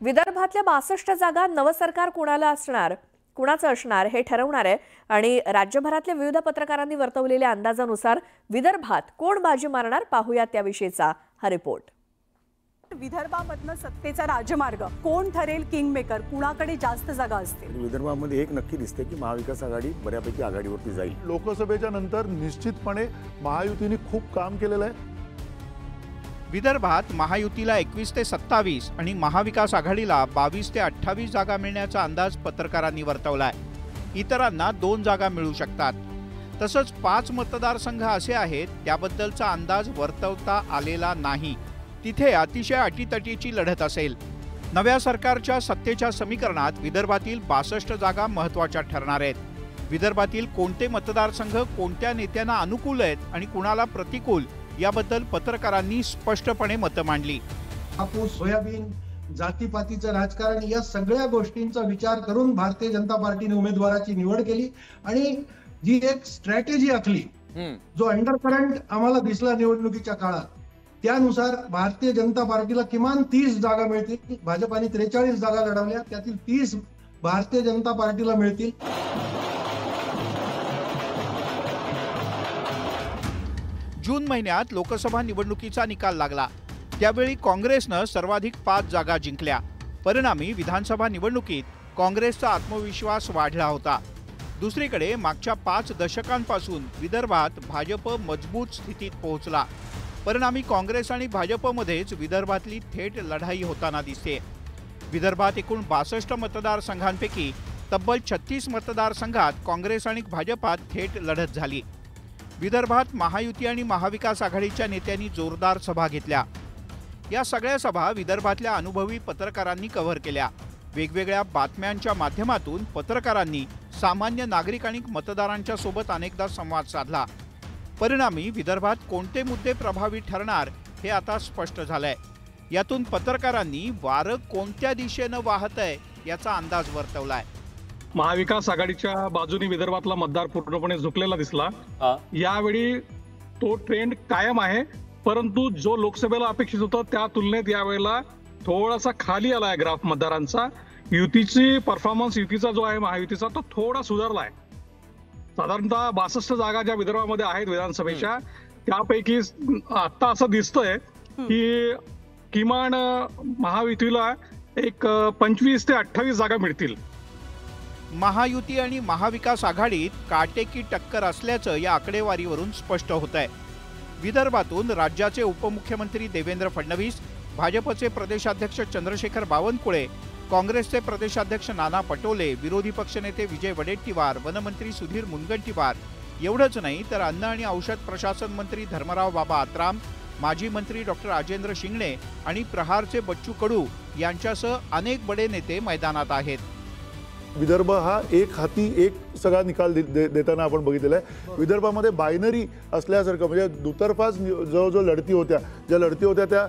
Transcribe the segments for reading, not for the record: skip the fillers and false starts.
विदर्भातल्या 62 जागा नवं सरकार कुणाचं असणार हे ठरवणार आहे आणि राज्यभरातल्या विविध पत्रकारांनी वर्तवलेल्या अंदाजानुसार विदर्भात कोण बाजी मारणार पाहूया त्याविषयीचा हा रिपोर्ट। विदर्भामधनं सत्तेचा राजमार्ग कोण ठरेल किंगमेकर, कुणाकडे जास्त जागा असतील? विदर्भामध्ये एक नक्की दिसते की महाविकास आघाडी बऱ्यापैकी आघाडीवरती जाईल। लोकसभेच्या नंतर निश्चितपणे महायुतीने खूप काम केलेलं आहे। विदर्भात महायुतीला 21 ते 27 आणि महाविकास आघाडीला 22 ते 28 जागा मिळण्याचा अंदाज पत्रकारांनी वर्तवलाय। इतरांना 2 जागा मिळू शकतात। तसंच 5 मतदारसंघ असे आहेत त्याबद्दलचा अंदाज वर्तवता आलेला नाही। तिथे अतिशय अटीतटीची लढत असेल। नव्या सरकारच्या सत्तेच्या समीकरणात विदर्भातील 62 जागा महत्त्वाच्या ठरणार आहेत। विदर्भातील कोणते मतदारसंघ कोणत्या नेत्यांना अनुकूल आहेत आणि कुणाला प्रतिकूल याबद्दल पत्रकारांनी स्पष्टपणे मतं मांडली। कापूस, सोयाबीन, जातीपातीचं राजकारण या सगळ्या गोष्टींचा विचार करून भारतीय जनता पार्टीने उमेदवाराची निवड केली आणि जी एक स्ट्रॅटेजी आखली, जो अंडरकरंट आम्हाला दिसला निवडणुकीच्या काळात, त्यानुसार भारतीय जनता पार्टीला किमान 30 जागा मिळतील। भाजपाने 43 जागा लढवल्या, त्यातील 30 भारतीय जनता पार्टीला मिळतील। जून महिन्यात लोकसभा निवडणुकीचा निकाल लागला। त्यावेळी काँग्रेसनं सर्वाधिक 5 जागा जिंकल्या। परिणामी विधानसभा निवडणुकीत काँग्रेसचा आत्मविश्वास वाढला होता। दुसरीकडे मागच्या 5 दशकांपासून विदर्भात भाजप मजबूत स्थितीत पोहोचला। परिणामी काँग्रेस आणि भाजपमध्येच विदर्भातली थेट लढाई होताना दिसते। विदर्भात एकूण 62 मतदारसंघांपैकी तब्बल 36 मतदारसंघात काँग्रेस आणि भाजपात थेट लढत झाली। विदर्भात महायुती आणि महाविकास आघाडीच्या नेत्यांनी जोरदार सभा घेतल्या। या सगळ्या सभा विदर्भातल्या अनुभवी पत्रकारांनी कव्हर केल्या। वेगवेगळ्या बातम्यांच्या माध्यमातून पत्रकारांनी सामान्य नागरिक आणि मतदारांच्या सोबत अनेकदा संवाद साधला। परिणामी विदर्भात कोणते मुद्दे प्रभावी ठरणार हे आता स्पष्ट झालंय। यातून पत्रकारांनी वारं कोणत्या दिशेनं वाहतंय याचा अंदाज वर्तवलाय। महाविकास आघाडीच्या बाजूने विदर्भातला मतदार पूर्णपणे झुकलेला दिसला। यावेळी तो ट्रेंड कायम आहे, परंतु जो लोकसभेला अपेक्षित होता त्या तुलनेत यावेळेला थोडासा खाली आलाय ग्राफ मतदारांचा। युतीची परफॉर्मन्स, युतीचा जो आहे महायुतीचा, तो थोडा सुधारलाय। साधारणतः 62 जागा ज्या विदर्भामध्ये आहेत विधानसभेच्या, त्यापैकी आता असं दिसतंय की किमान महायुतीला एक 25 ते 28 जागा मिळतील। महायुती आणि महाविकास आघाडीत काटेकी टक्कर असल्याचं या आकडेवारीवरून स्पष्ट होतंय। विदर्भातून राज्याचे उपमुख्यमंत्री देवेंद्र फडणवीस, भाजपचे प्रदेशाध्यक्ष चंद्रशेखर बावनकुळे, काँग्रेसचे प्रदेशाध्यक्ष नाना पटोले, विरोधी पक्षनेते विजय वडेट्टीवार, वनमंत्री सुधीर मुनगंटीवार एवढंच नाही तर अन्न आणि औषध प्रशासन मंत्री धर्मराव बाबा आत्राम, माजी मंत्री डॉक्टर राजेंद्र शिंगणे आणि प्रहारचे बच्चू कडू यांच्यासह अनेक बडे नेते मैदानात आहेत। विदर्भ हा एक हाती एक सगळा निकाल देताना आपण बघितलेला आहे। विदर्भामध्ये बायनरी असल्यासारखं, म्हणजे दुतर्फाच जो लढती होत्या, ज्या लढती होत्या त्या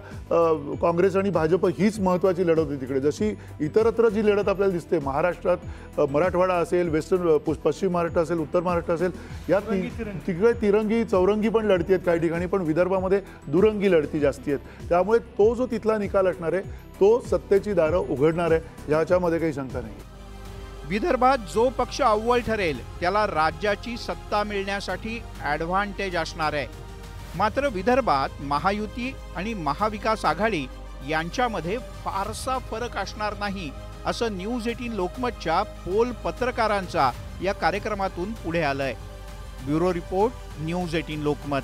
काँग्रेस आणि भाजप हीच महत्त्वाची लढत होती तिकडे। जशी इतरत्र जी लढत आपल्याला दिसते महाराष्ट्रात, मराठवाडा असेल, पश्चिम महाराष्ट्र असेल, उत्तर महाराष्ट्र असेल, या तिकडे तिरंगी चौरंगी पण लढती आहेत काही ठिकाणी, पण विदर्भामध्ये दुरंगी लढती जास्ती आहेत। त्यामुळे तो जो तिथला निकाल असणार आहे तो सत्तेची दारं उघडणार आहे, याच्यामध्ये काही शंका नाही। विदर्भात जो पक्ष अव्वल ठरेल त्याला राज्याची सत्ता मिळण्यासाठी ॲडव्हान्टेज असणार आहे। मात्र विदर्भात महायुती आणि महाविकास आघाडी यांच्यामध्ये फारसा फरक असणार नाही असं न्यूज 18 लोकमतच्या पोल पत्रकारांचा या कार्यक्रमातून पुढे आलंय। Bureau report, news 18 Lokmat.